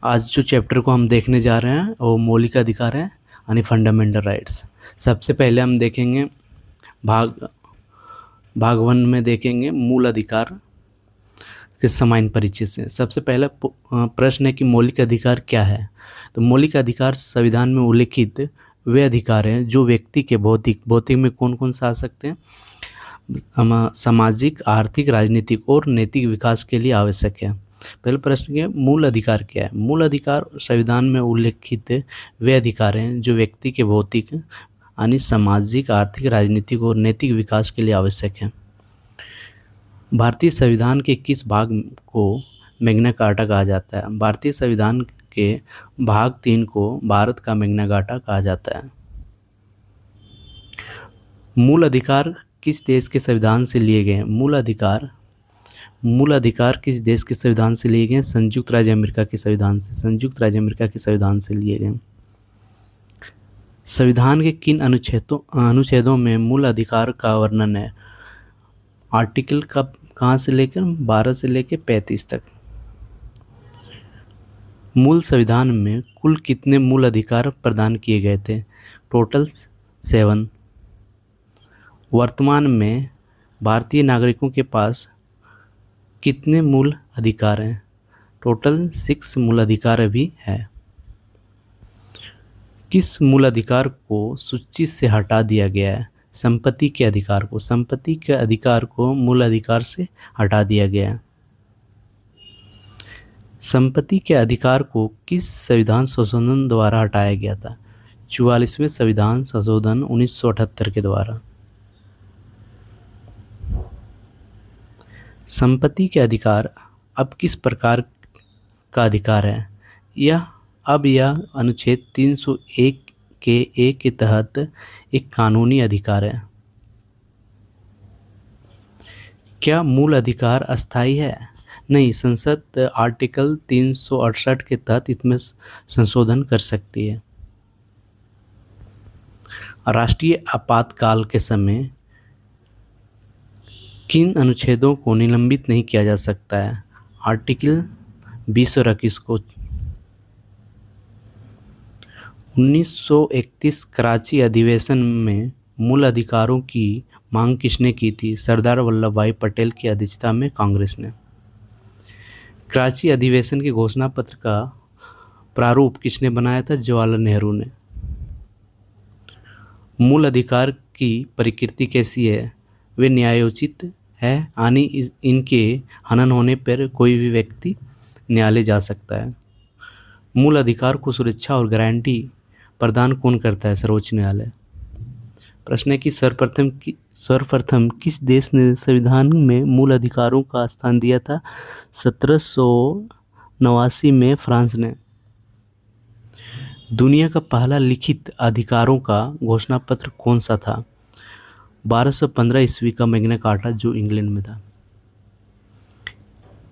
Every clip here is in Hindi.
आज जो चैप्टर को हम देखने जा रहे हैं वो मौलिक अधिकार है यानी फंडामेंटल राइट्स। सबसे पहले हम देखेंगे भाग भाग 1 में देखेंगे मूल अधिकार के समान परिचय से। सबसे पहला प्रश्न है कि मौलिक अधिकार क्या है। तो मौलिक अधिकार संविधान में उल्लिखित वे अधिकार हैं जो व्यक्ति के भौतिक में कौन कौन से आ सकते हैं, सामाजिक, आर्थिक, राजनीतिक और नैतिक विकास के लिए आवश्यक है। पहले प्रश्न के मूल अधिकार क्या है। मूल अधिकार संविधान में उल्लिखित वे अधिकार हैं जो व्यक्ति के भौतिक यानी सामाजिक, आर्थिक, राजनीतिक और नैतिक विकास के लिए आवश्यक है। भारतीय संविधान के किस भाग को मैग्ना कार्टा कहा जाता है। भारतीय संविधान के भाग 3 को भारत का मैग्ना कार्टा कहा जाता है। मूल अधिकार किस देश के संविधान से लिए गए हैं। मूल अधिकार किस देश के संविधान से लिए गए। संयुक्त राज्य अमेरिका के संविधान से लिए गए। संविधान के किन अनुच्छेदों में मूल अधिकार का वर्णन है। आर्टिकल का कहाँ से लेकर 12 से लेकर 35 तक। मूल संविधान में कुल कितने मूल अधिकार प्रदान किए गए थे। टोटल 7। वर्तमान में भारतीय नागरिकों के पास कितने मूल अधिकार हैं। टोटल 6 मूल अधिकार अभी है। किस मूल अधिकार को सूची से हटा दिया गया है। संपत्ति के अधिकार को मूल अधिकार से हटा दिया गया है। संपत्ति के अधिकार को किस संविधान संशोधन द्वारा हटाया गया था। 44वें संविधान संशोधन 1978 के द्वारा। संपत्ति के अधिकार अब किस प्रकार का अधिकार है। यह अनुच्छेद 301 के ए के तहत एक कानूनी अधिकार है। क्या मूल अधिकार अस्थायी है। नहीं, संसद आर्टिकल 368 के तहत इसमें संशोधन कर सकती है। राष्ट्रीय आपातकाल के समय किन अनुच्छेदों को निलंबित नहीं किया जा सकता है। आर्टिकल 20 और 21 को। 1931 कराची अधिवेशन में मूल अधिकारों की मांग किसने की थी। सरदार वल्लभ भाई पटेल की अध्यक्षता में कांग्रेस ने। कराची अधिवेशन के घोषणा पत्र का प्रारूप किसने बनाया था। जवाहरलाल नेहरू ने। मूल अधिकार की प्रकृति कैसी है। वे न्यायोचित है यानी इनके हनन होने पर कोई भी व्यक्ति न्यायालय जा सकता है। मूल अधिकार को सुरक्षा और गारंटी प्रदान कौन करता है। सर्वोच्च न्यायालय। प्रश्न है कि सर्वप्रथम किस देश ने संविधान में मूल अधिकारों का स्थान दिया था। 1789 में फ्रांस ने। दुनिया का पहला लिखित अधिकारों का घोषणा पत्र कौन सा था। 1215 ईस्वी का मैग्ना कार्टा जो इंग्लैंड में था।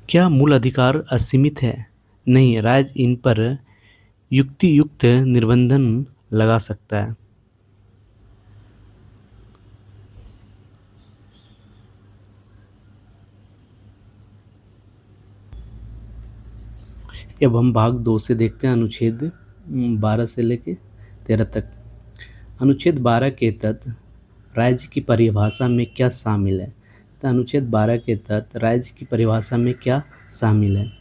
क्या मूल अधिकार असीमित है। नहीं, राज्य इन पर युक्तियुक्त निर्बंधन लगा सकता है। अब हम भाग 2 से देखते हैं अनुच्छेद 12 से लेकर 13 तक। अनुच्छेद 12 के तहत राज्य की परिभाषा में क्या शामिल है। तो अनुच्छेद 12 के तहत राज्य की परिभाषा में क्या शामिल है।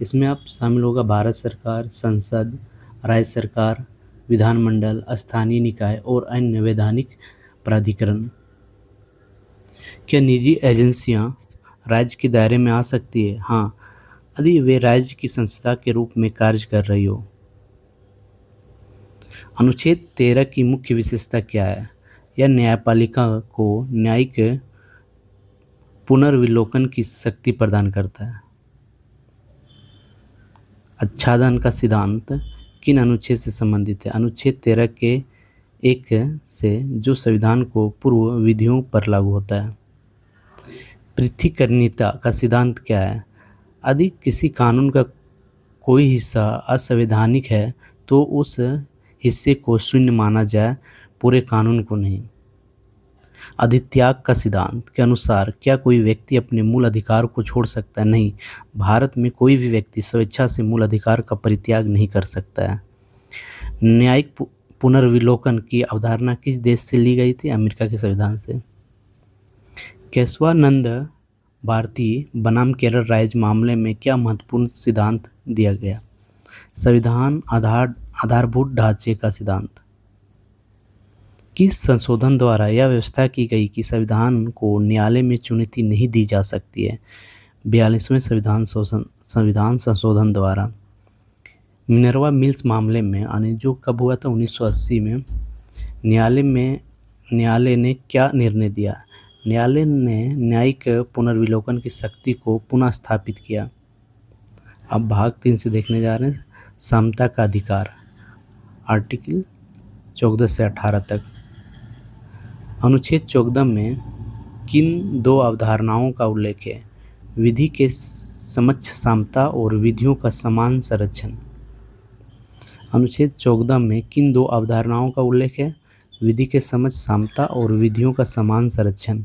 इसमें आप शामिल होगा भारत सरकार, संसद, राज्य सरकार, विधानमंडल, स्थानीय निकाय और अन्य वैधानिक प्राधिकरण। क्या निजी एजेंसियां राज्य के दायरे में आ सकती है। हाँ, यदि वे राज्य की संस्था के रूप में कार्य कर रही हो। अनुच्छेद 13 की मुख्य विशेषता क्या है। यह न्यायपालिका को न्यायिक पुनर्विलोकन की शक्ति प्रदान करता है। आच्छादन का सिद्धांत किन अनुच्छेद से संबंधित है। अनुच्छेद 13 के 1 से जो संविधान को पूर्व विधियों पर लागू होता है। पृथक्करणीयता का सिद्धांत क्या है। यदि किसी कानून का कोई हिस्सा असंवैधानिक है तो उस हिस्से को शून्य माना जाए, पूरे कानून को नहीं। अधित्याग का सिद्धांत के अनुसार क्या कोई व्यक्ति अपने मूल अधिकार को छोड़ सकता है? नहीं। भारत में कोई भी व्यक्ति स्वेच्छा से मूल अधिकार का परित्याग नहीं कर सकता है। न्यायिक पुनर्विलोकन की अवधारणा किस देश से ली गई थी? अमेरिका के संविधान से। केशवानंद भारती बनाम केरल राज्य मामले में क्या महत्वपूर्ण सिद्धांत दिया गया? संविधान आधारभूत ढांचे का सिद्धांत। किस संशोधन द्वारा यह व्यवस्था की गई कि संविधान को न्यायालय में चुनौती नहीं दी जा सकती है? 42वें संविधान संशोधन द्वारा। मिनर्वा मिल्स मामले में यानी जो कब हुआ था 1980 में, न्यायालय ने क्या निर्णय दिया? न्यायालय ने न्यायिक पुनर्विलोकन की शक्ति को पुनः स्थापित किया। अब भाग 3 से देखने जा रहे हैं समता का अधिकार, आर्टिकल 14 से 18 तक। अनुच्छेद 14 में किन दो अवधारणाओं का उल्लेख है? विधि के समक्ष समता और विधियों का समान संरक्षण। अनुच्छेद 14 में किन दो अवधारणाओं का उल्लेख है? विधि के समक्ष समता और विधियों का समान संरक्षण।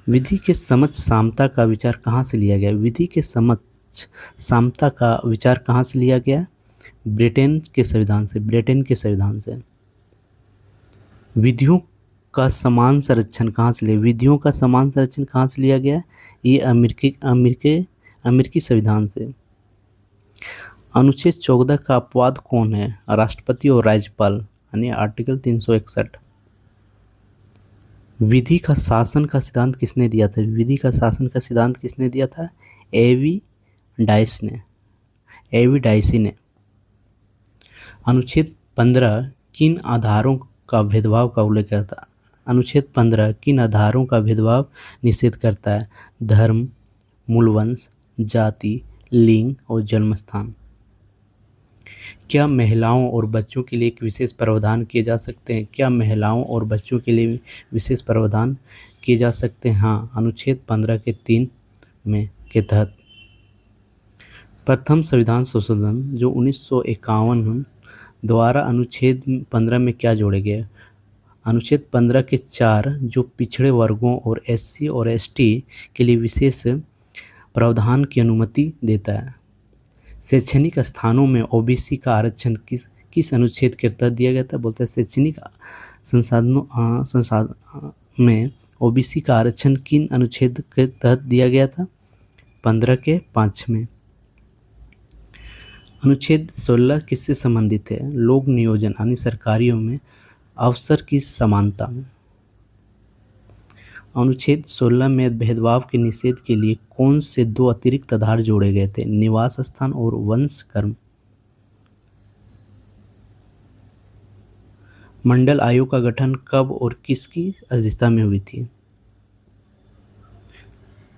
विधि के समक्ष समता का विचार कहाँ से लिया गया? विधि के समक्ष समता का विचार कहाँ से लिया गया? ब्रिटेन के संविधान से। विधियों का समान संरक्षण कहाँ से लिया? विधियों का समान संरक्षण कहाँ से लिया गया? ये अमेरिकी संविधान से। अनुच्छेद 14 का अपवाद कौन है? राष्ट्रपति और राज्यपाल, यानी आर्टिकल 361। विधि का शासन का सिद्धांत किसने दिया था? विधि का शासन का सिद्धांत किसने दिया था? एवी डाइसी ने। अनुच्छेद 15 किन आधारों का भेदभाव का उल्लेख करता है? अनुच्छेद 15 किन आधारों का भेदभाव निषेध करता है? धर्म, मूलवंश, जाति, लिंग और जन्म स्थान। क्या महिलाओं और बच्चों के लिए एक विशेष प्रावधान किए जा सकते हैं? क्या महिलाओं और बच्चों के लिए विशेष प्रावधान किए जा सकते हैं? हाँ, अनुच्छेद 15 के 3 में के तहत। प्रथम संविधान संशोधन जो 1951 द्वारा अनुच्छेद 15 में क्या जोड़े गए? अनुच्छेद 15 के 4 जो पिछड़े वर्गों और SC और ST के लिए विशेष प्रावधान की अनुमति देता है। शैक्षणिक स्थानों में OBC का आरक्षण किस अनुच्छेद के तहत दिया गया था? बोलते हैं शैक्षणिक संसाधन में OBC का आरक्षण किन अनुच्छेद के तहत दिया गया था? 15 के 5 में। अनुच्छेद 16 किससे संबंधित है? लोक नियोजन यानी सरकारियों में अवसर की समानता में। अनुच्छेद 16 में भेदभाव के निषेध के लिए कौन से दो अतिरिक्त आधार जोड़े गए थे? निवास स्थान और वंश कर्म। मंडल आयोग का गठन कब और किसकी अध्यक्षता में हुई थी?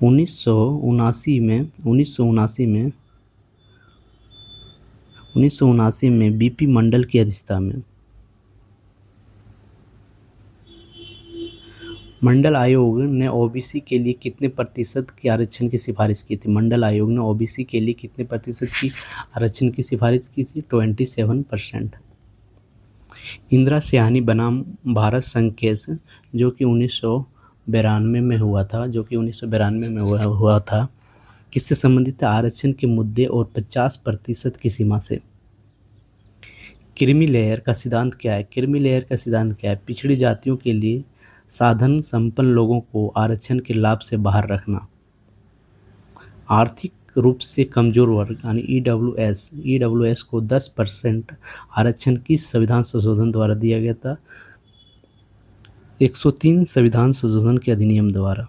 1979 में BP मंडल की अध्यक्षता में। मंडल आयोग ने OBC के लिए कितने प्रतिशत की आरक्षण की सिफारिश की थी? मंडल आयोग ने OBC के लिए कितने प्रतिशत की आरक्षण की सिफारिश की थी? 27%। इंदिरा सयानी बनाम भारत संघ केस जो कि 1992 में हुआ था, किससे संबंधित है? आरक्षण के मुद्दे और 50% की सीमा से। क्रीमी लेयर का सिद्धांत क्या है? क्रीमी लेयर का सिद्धांत क्या है? पिछड़ी जातियों के लिए साधन संपन्न लोगों को आरक्षण के लाभ से बाहर रखना। आर्थिक रूप से कमजोर वर्ग यानी EWS को 10% आरक्षण किस संविधान संशोधन द्वारा दिया गया था? 103 संविधान संशोधन के अधिनियम द्वारा।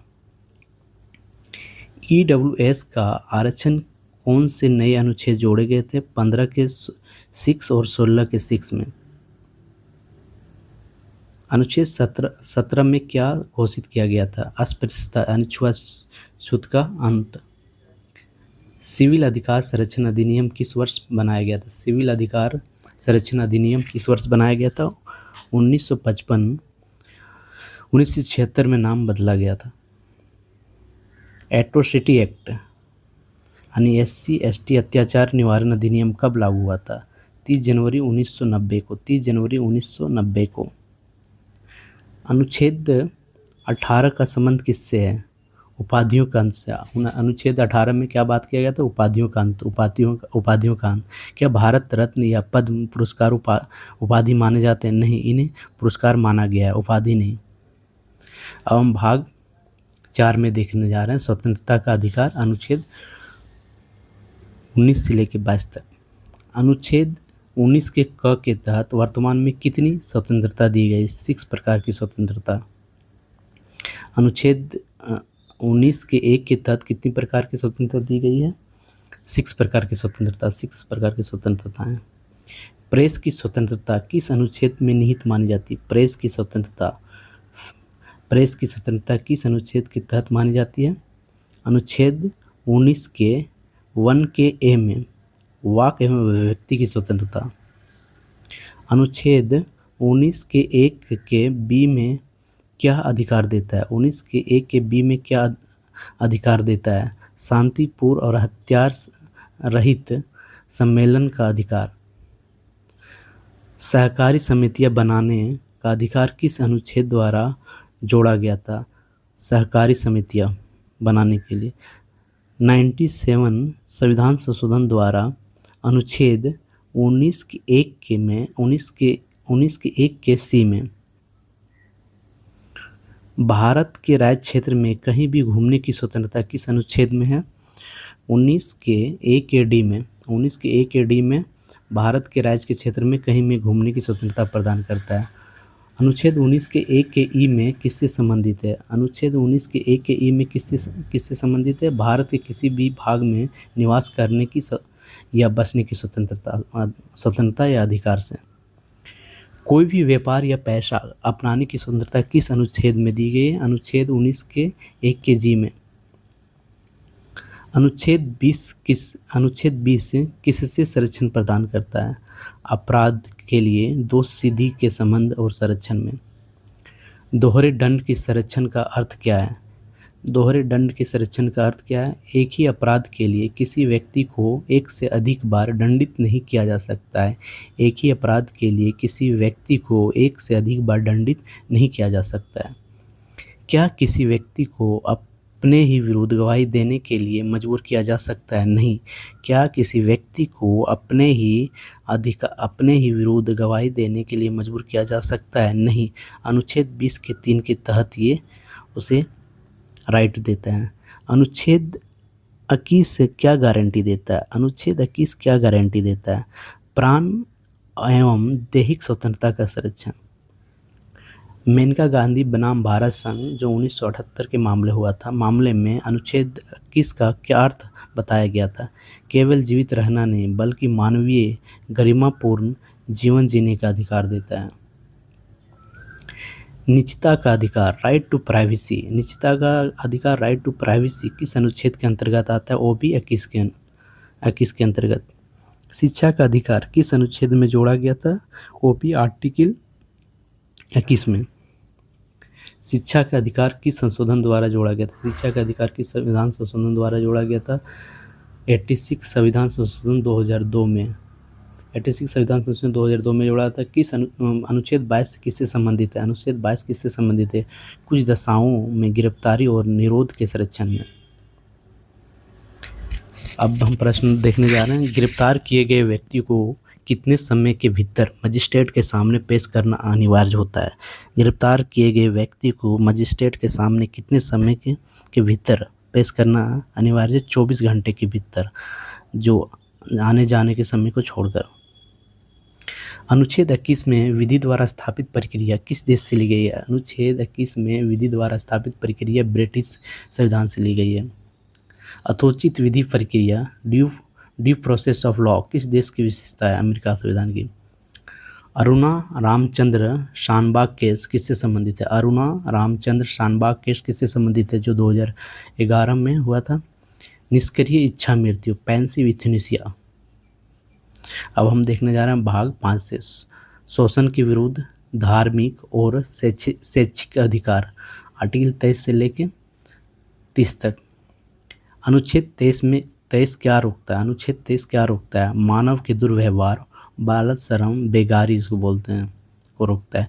EWS का आरक्षण कौन से नए अनुच्छेद जोड़े गए थे? 15 के 6 और 16 के 6 में। अनुच्छेद 17 में क्या घोषित किया गया था? अस्पृश्यता यानी छूत का अंत। सिविल अधिकार संरक्षण अधिनियम किस वर्ष बनाया गया था? सिविल अधिकार संरक्षण अधिनियम किस वर्ष बनाया गया था? 1955। 1976 में नाम बदला गया था। एट्रोसिटी एक्ट यानी SC ST अत्याचार निवारण अधिनियम कब लागू हुआ था? 30 जनवरी 1990 को। अनुच्छेद 18 का संबंध किससे है? उपाधियों का अंत से। अनुच्छेद 18 में क्या बात किया गया था? उपाधियों का अंत, उपाधियों का अंत। क्या भारत रत्न या पद्म पुरस्कार उपाधि माने जाते हैं? नहीं, इन्हें पुरस्कार माना गया है, उपाधि नहीं। अब हम भाग 4 में देखने जा रहे हैं स्वतंत्रता का अधिकार, अनुच्छेद 19 से लेकर 22 तक। अनुच्छेद 19 के क के तहत वर्तमान में कितनी स्वतंत्रता दी गई? 6 प्रकार की स्वतंत्रता। अनुच्छेद 19 के 1 के तहत कितनी प्रकार की स्वतंत्रता दी गई है? 6 प्रकार की स्वतंत्रता, 6 प्रकार की स्वतंत्रता है। प्रेस की स्वतंत्रता किस अनुच्छेद में निहित मानी जाती है? प्रेस की स्वतंत्रता किस अनुच्छेद के तहत मानी जाती है? अनुच्छेद 19 के 1 के ए में वाक एवं अभिव्यक्ति की स्वतंत्रता। अनुच्छेद 19 के 1 के बी में क्या अधिकार देता है? 19 के 1 के बी में क्या अधिकार देता है? शांतिपूर्ण और हथियार रहित सम्मेलन का अधिकार। सहकारी समितियां बनाने का अधिकार किस अनुच्छेद द्वारा जोड़ा गया था? सहकारी समितियां बनाने के लिए 97 संविधान संशोधन द्वारा अनुच्छेद 19 के 1 के सी में भारत के राज्य क्षेत्र में कहीं भी घूमने की स्वतंत्रता किस अनुच्छेद में है? 19 के ए के डी में भारत के राज्य के क्षेत्र में कहीं में घूमने की स्वतंत्रता प्रदान करता है। अनुच्छेद 19 के 1 के ई में किससे संबंधित है? अनुच्छेद 19 के 1 के ई में किससे संबंधित है? भारत के किसी भी भाग में निवास करने की या बसने की स्वतंत्रता या अधिकार से। कोई भी व्यापार या पेशा अपनाने की स्वतंत्रता किस अनुच्छेद में दी गई है? अनुच्छेद 19 के 1 के जी में। अनुच्छेद 20 किससे संरक्षण प्रदान करता है? अपराध के लिए दोष सिद्धि के संबंध और संरक्षण में। दोहरे दंड की संरक्षण का अर्थ क्या है? दोहरे दंड के संरक्षण का अर्थ क्या है? एक ही अपराध के लिए किसी व्यक्ति को एक से अधिक बार दंडित नहीं किया जा सकता है। एक ही अपराध के लिए किसी व्यक्ति को एक से अधिक बार दंडित नहीं किया जा सकता है। क्या किसी व्यक्ति को अपने ही विरुद्ध गवाही देने के लिए मजबूर किया जा सकता है? नहीं। क्या किसी व्यक्ति को अपने ही विरुद्ध गवाही देने के लिए मजबूर किया जा सकता है? नहीं। अनुच्छेद 20 के 3 के तहत ये उसे राइट देता है। अनुच्छेद 21 क्या गारंटी देता है? अनुच्छेद 21 क्या गारंटी देता है? प्राण एवं दैहिक स्वतंत्रता का संरक्षण। मेनका गांधी बनाम भारत संघ जो 1978 के मामले में अनुच्छेद 21 का क्या अर्थ बताया गया था? केवल जीवित रहना नहीं बल्कि मानवीय गरिमापूर्ण जीवन जीने का अधिकार देता है। निजता का अधिकार, राइट टू प्राइवेसी। निजता का अधिकार, राइट टू प्राइवेसी किस अनुच्छेद के अंतर्गत आता है? OB 21 के अंतर्गत। शिक्षा का अधिकार किस अनुच्छेद में जोड़ा गया था? OB आर्टिकल 21 में। शिक्षा का अधिकार किस संशोधन द्वारा जोड़ा गया था? शिक्षा का अधिकार किस संविधान संशोधन द्वारा जोड़ा गया था? 86 संविधान संशोधन 2002 में। 86 संविधान संशोधन 2002 में जोड़ा था। किस अनुच्छेद 22 किससे संबंधित है? अनुच्छेद 22 किससे संबंधित है? कुछ दशाओं में गिरफ्तारी और निरोध के संरक्षण में। अब हम प्रश्न देखने जा रहे हैं। गिरफ्तार किए गए व्यक्ति को कितने समय के भीतर मजिस्ट्रेट के सामने पेश करना अनिवार्य होता है? गिरफ्तार किए गए व्यक्ति को मजिस्ट्रेट के सामने कितने समय के भीतर पेश करना अनिवार्य? 24 घंटे के भीतर, जो आने जाने के समय को छोड़कर। अनुच्छेद 21 में विधि द्वारा स्थापित प्रक्रिया किस देश से ली गई है? अनुच्छेद 21 में विधि द्वारा स्थापित प्रक्रिया ब्रिटिश संविधान से ली गई है। अथोचित विधि प्रक्रिया ड्यू प्रोसेस ऑफ लॉ किस देश की विशेषता है? अमेरिका संविधान की। अरुणा रामचंद्र शानबाग केस किससे संबंधित है? अरुणा रामचंद्र शानबाग केस किससे संबंधित है? जो 2011 में हुआ था। निष्क्रिय इच्छा मृत्यु, पैसिव यूथनेसिया। अब हम देखने जा रहे हैं भाग 5 से शोषण के विरुद्ध धार्मिक और शैक्षिक अधिकार, आर्टिकल 23 से लेके 30 तक। अनुच्छेद 23 क्या रोकता है? अनुच्छेद 23 क्या रोकता है? मानव के दुर्व्यवहार, बालक श्रम, बेगारी इसको बोलते हैं, को रोकता है।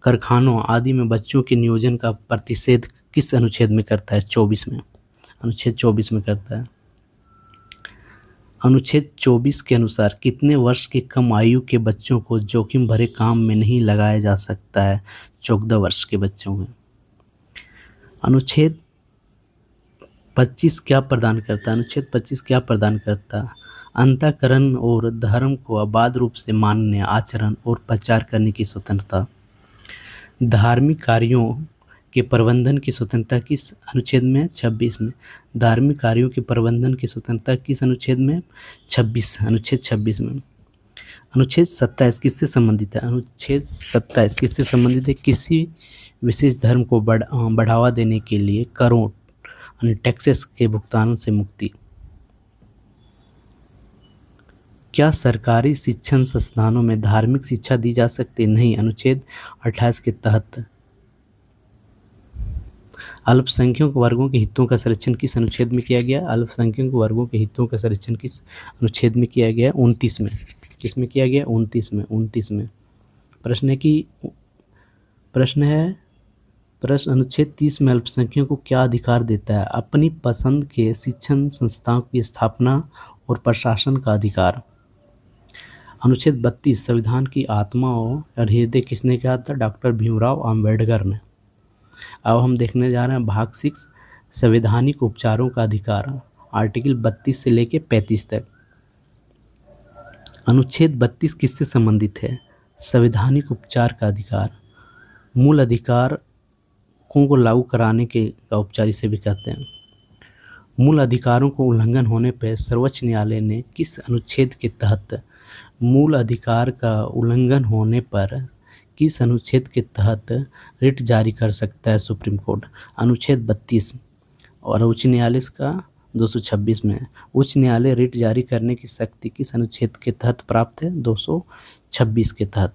कारखानों आदि में बच्चों के नियोजन का प्रतिषेध किस अनुच्छेद में करता है? 24 में। अनुच्छेद 24 में करता है। अनुच्छेद 24 के अनुसार कितने वर्ष के कम आयु के बच्चों को जोखिम भरे काम में नहीं लगाया जा सकता है? 14 वर्ष के बच्चों में। अनुच्छेद 25 क्या प्रदान करता है? अनुच्छेद 25 क्या प्रदान करता है? अंतःकरण और धर्म को अबाध रूप से मानने, आचरण और प्रचार करने की स्वतंत्रता। धार्मिक कार्यों के प्रबंधन की स्वतंत्रता किस अनुच्छेद में? 26 में। धार्मिक कार्यों के प्रबंधन की स्वतंत्रता किस अनुच्छेद में? 26, अनुच्छेद 26 में। अनुच्छेद 27 किससे संबंधित है? अनुच्छेद 27 किससे संबंधित है? किसी विशेष धर्म को बढ़ावा देने के लिए करों यानी टैक्सेस के भुगतान से मुक्ति। क्या सरकारी शिक्षण संस्थानों में धार्मिक शिक्षा दी जा सकती है? नहीं, अनुच्छेद 28 के तहत। अल्पसंख्यक वर्गों के हितों का संरक्षण किस अनुच्छेद में किया गया? अल्पसंख्यक वर्गों के हितों का संरक्षण किस अनुच्छेद में किया गया? 29 में। किस में किया गया? 29 में। 29 में। प्रश्न अनुच्छेद 30 में अल्पसंख्यकों को क्या अधिकार देता है? अपनी पसंद के शिक्षण संस्थाओं की स्थापना और प्रशासन का अधिकार। अनुच्छेद 32 संविधान की आत्मा और हृदय किसने कहा था? डॉक्टर भीमराव अम्बेडकर ने। अब हम देखने जा रहे हैं भाग 6 संवैधानिक उपचारों का अधिकार, आर्टिकल 32 से लेकर 35 तक। अनुच्छेद 32 किससे संबंधित है? संवैधानिक उपचार का अधिकार। मूल अधिकार को लागू कराने के का उपचार इसे भी कहते हैं। मूल अधिकारों को उल्लंघन होने पर सर्वोच्च न्यायालय ने किस अनुच्छेद के तहत मूल अधिकार का उल्लंघन होने पर किस अनुच्छेद के तहत रिट जारी कर सकता है सुप्रीम कोर्ट? अनुच्छेद 32। और उच्च न्यायालय का 226 में। उच्च न्यायालय रिट जारी करने की शक्ति किस अनुच्छेद के तहत प्राप्त है? 226 के तहत।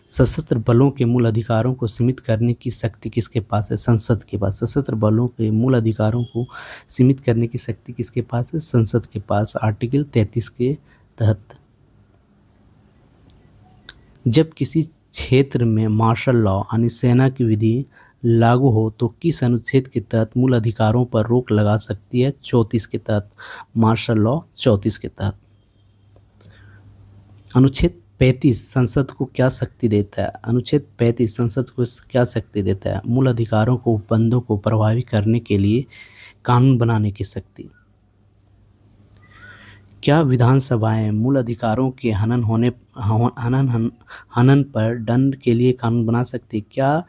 सशस्त्र बलों के मूल अधिकारों को सीमित करने की शक्ति किसके पास है? संसद के पास। सशस्त्र बलों के मूल अधिकारों को सीमित करने की शक्ति किसके पास है? संसद के पास, आर्टिकल 33 के तहत। जब किसी क्षेत्र में मार्शल लॉ यानी सेना की विधि लागू हो तो किस अनुच्छेद के तहत मूल अधिकारों पर रोक लगा सकती है? 34 के तहत। मार्शल लॉ 34 के तहत। अनुच्छेद 35 संसद को क्या शक्ति देता है? अनुच्छेद 35 संसद को क्या शक्ति देता है? मूल अधिकारों को उपबंधों को प्रभावी करने के लिए कानून बनाने की शक्ति। क्या विधानसभाएं मूल अधिकारों के हनन पर दंड के लिए कानून बना सकती? क्या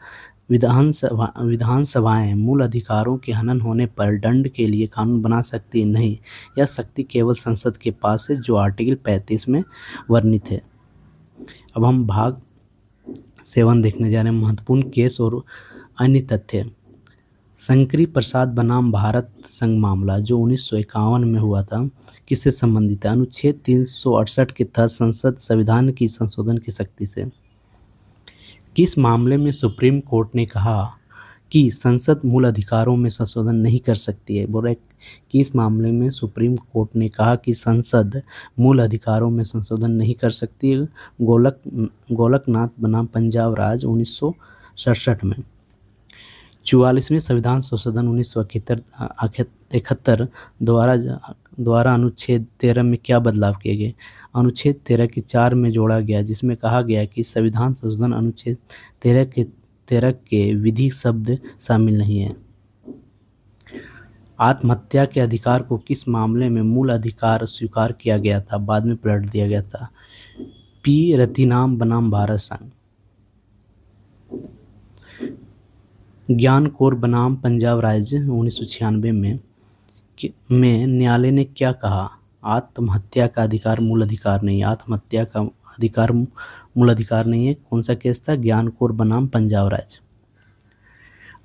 विधानसभाएं मूल अधिकारों के हनन होने पर दंड के लिए कानून बना सकती? नहीं, यह शक्ति केवल संसद के पास है, जो आर्टिकल 35 में वर्णित है। अब हम भाग 7 देखने जा रहे हैं, महत्वपूर्ण केस और अन्य तथ्य। शंकरी प्रसाद बनाम भारत संघ मामला जो 1951 में हुआ था, किससे संबंधित है? अनुच्छेद 368 के तहत संसद संविधान की संशोधन की शक्ति से। किस मामले में सुप्रीम कोर्ट ने कहा कि संसद मूल अधिकारों में संशोधन नहीं कर सकती है? बोल रहे किस मामले में सुप्रीम कोर्ट ने कहा कि संसद मूल अधिकारों में संशोधन नहीं कर सकती है? गोलकनाथ बनाम पंजाब राज्य 1967 में। 44वें संविधान संशोधन 1971 द्वारा अनुच्छेद 13 में क्या बदलाव किए गए? अनुच्छेद 13 के 4 में जोड़ा गया, जिसमें कहा गया कि संविधान संशोधन अनुच्छेद 13 के विधि शब्द शामिल नहीं है। आत्महत्या के अधिकार को किस मामले में मूल अधिकार स्वीकार किया गया था, बाद में पलट दिया गया था? पी रतिनाम बनाम भारत संघ। ज्ञान कौर बनाम पंजाब राज्य 1996 में न्यायालय ने क्या कहा? आत्महत्या का अधिकार मूल अधिकार नहीं है। आत्महत्या का अधिकार मूल अधिकार नहीं है। कौन सा केस था? ज्ञान कौर बनाम पंजाब राज्य।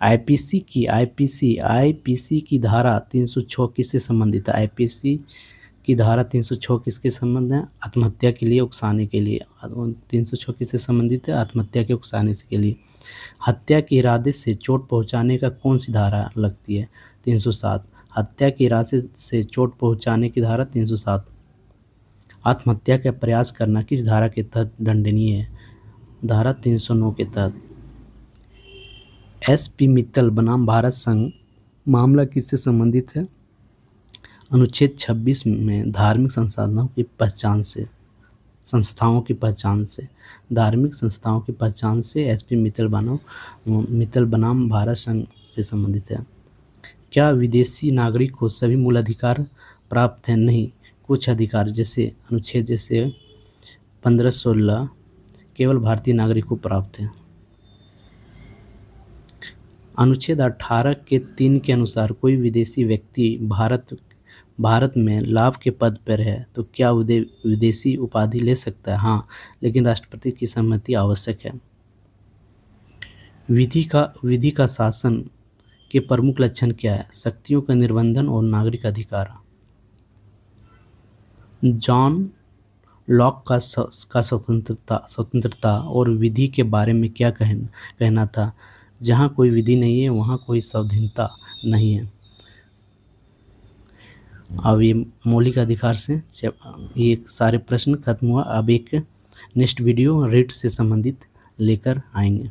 आईपीसी की धारा 306 किससे संबंधित है? आईपीसी की धारा 306 किसके संबंध है? आत्महत्या के लिए उकसाने के लिए। 306 किससे संबंधित है? आत्महत्या के उकसाने के लिए। हत्या के इरादे से चोट पहुंचाने का कौन सी धारा लगती है? 307। हत्या के इरादे से चोट पहुंचाने की धारा 307। आत्महत्या का प्रयास करना किस धारा के तहत दंडनीय है? धारा 309 के तहत। एसपी मित्तल बनाम भारत संघ मामला किससे संबंधित है? अनुच्छेद 26 में धार्मिक संस्थाओं की पहचान से धार्मिक संस्थाओं की पहचान से एसपी मित्तल बनाम भारत संघ से संबंधित है। क्या विदेशी नागरिक को सभी मूल अधिकार प्राप्त हैं? नहीं, कुछ अधिकार जैसे 15-16 केवल भारतीय नागरिक को प्राप्त है। अनुच्छेद 18 के 3 के अनुसार कोई विदेशी व्यक्ति भारत में लाभ के पद पर है तो क्या विदेशी उपाधि ले सकता है? हाँ, लेकिन राष्ट्रपति की सहमति आवश्यक है। विधि का शासन के प्रमुख लक्षण क्या है? शक्तियों का निर्बंधन और नागरिक अधिकार। जॉन लॉक का स्वतंत्रता और विधि के बारे में क्या कहना था? जहाँ कोई विधि नहीं है वहाँ कोई स्वाधीनता नहीं है। अब ये मौलिक अधिकार से ये सारे प्रश्न खत्म हुआ। अब एक नेक्स्ट वीडियो रेट से संबंधित लेकर आएंगे।